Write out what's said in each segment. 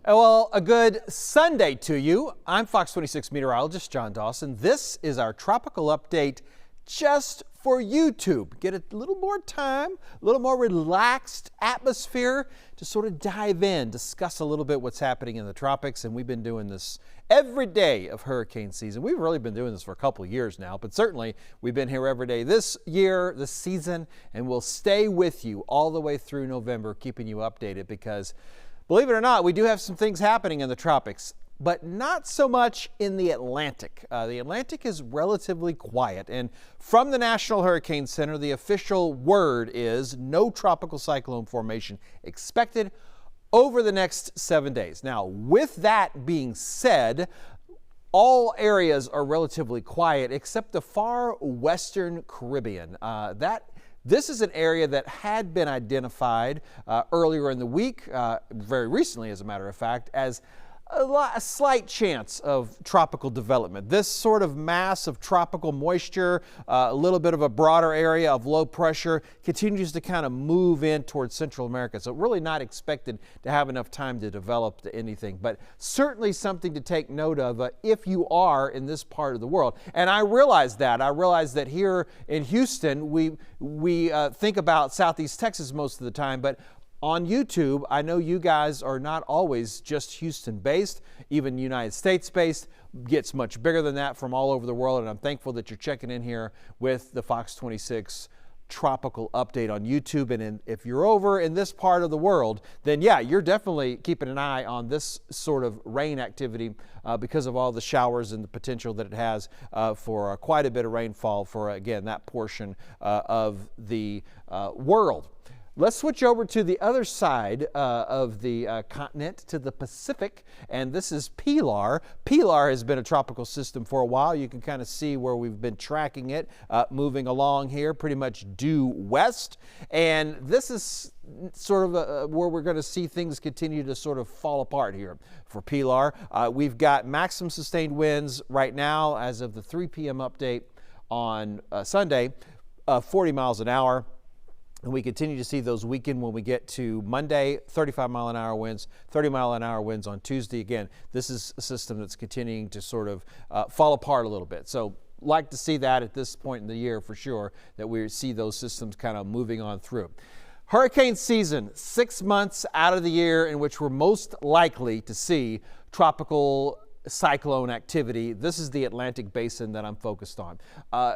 Well, a good Sunday to you. I'm Fox 26 meteorologist John Dawson. This is our tropical update just for YouTube. Get a little more time, a little more relaxed atmosphere to sort of dive in, discuss a little bit what's happening in the tropics. And we've been doing this every day of hurricane season. We've really been doing this for a couple of years now, but certainly we've been here every day this year, this season, and we'll stay with you all the way through November, keeping you updated because, believe it or not, we do have some things happening in the tropics, but not so much in the Atlantic. The Atlantic is relatively quiet, and from the National Hurricane Center, the official word is no tropical cyclone formation expected over the next 7 days. Now, with that being said, all areas are relatively quiet except the far western Caribbean. This is an area that had been identified earlier in the week, very recently as a matter of fact, as a slight chance of tropical development. This sort of mass of tropical moisture, a little bit of a broader area of low pressure, continues to kind of move in towards Central America. So really not expected to have enough time to develop to anything, but certainly something to take note of if you are in this part of the world. And I realize that. I realize that here in Houston, we think about Southeast Texas most of the time, but on YouTube, I know you guys are not always just Houston-based, even United States-based, gets much bigger than that from all over the world, and I'm thankful that you're checking in here with the Fox 26 Tropical Update on YouTube. And if you're over in this part of the world, then yeah, you're definitely keeping an eye on this sort of rain activity because of all the showers and the potential that it has for quite a bit of rainfall for, again, that portion of the world. Let's switch over to the other side of the continent, to the Pacific, and this is Pilar. Pilar has been a tropical system for a while. You can kind of see where we've been tracking it, moving along here, pretty much due west. And this is sort of where we're going to see things continue to sort of fall apart here for Pilar. We've got maximum sustained winds right now as of the 3 p.m. update on Sunday, 40 miles an hour. And we continue to see those weaken when we get to Monday, 35-mile-an-hour winds, 30-mile-an-hour winds on Tuesday. Again, this is a system that's continuing to sort of fall apart a little bit. So like to see that at this point in the year for sure, that we see those systems kind of moving on through. Hurricane season, 6 months out of the year in which we're most likely to see tropical cyclone activity. This is the Atlantic basin that I'm focused on.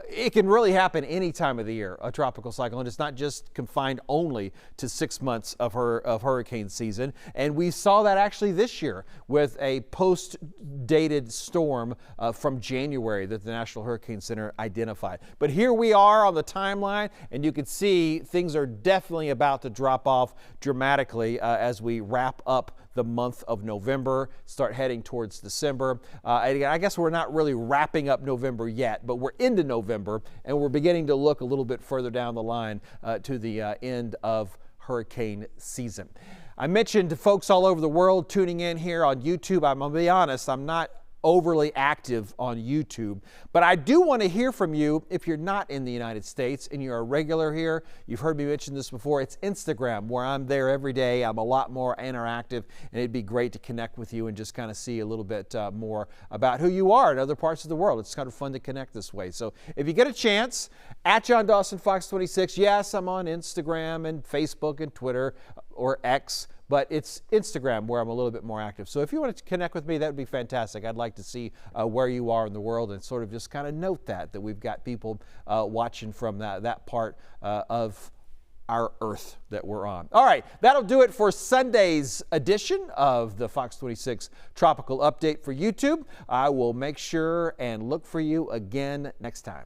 It can really happen any time of the year, a tropical cyclone. It's not just confined only to 6 months of hurricane season. And we saw that actually this year with a post-dated storm from January that the National Hurricane Center identified. But here we are on the timeline, and you can see things are definitely about to drop off dramatically as we wrap up the month of November, start heading towards December. I guess we're not really wrapping up November yet, but we're into November, and we're beginning to look a little bit further down the line to the end of hurricane season. I mentioned folks all over the world tuning in here on YouTube. I'm going to be honest, I'm not overly active on YouTube, but I do want to hear from you if you're not in the United States and you're a regular here. You've heard me mention this before. It's Instagram, where I'm there every day. I'm a lot more interactive, and it'd be great to connect with you and just kind of see a little bit more about who you are in other parts of the world. It's kind of fun to connect this way. So if you get a chance, at John Dawson Fox 26, yes, I'm on Instagram and Facebook and Twitter or X, but it's Instagram where I'm a little bit more active. So if you want to connect with me, that would be fantastic. I'd like to see where you are in the world and sort of just kind of note that we've got people watching from that part of our earth that we're on. All right, that'll do it for Sunday's edition of the Fox 26 Tropical Update for YouTube. I will make sure and look for you again next time.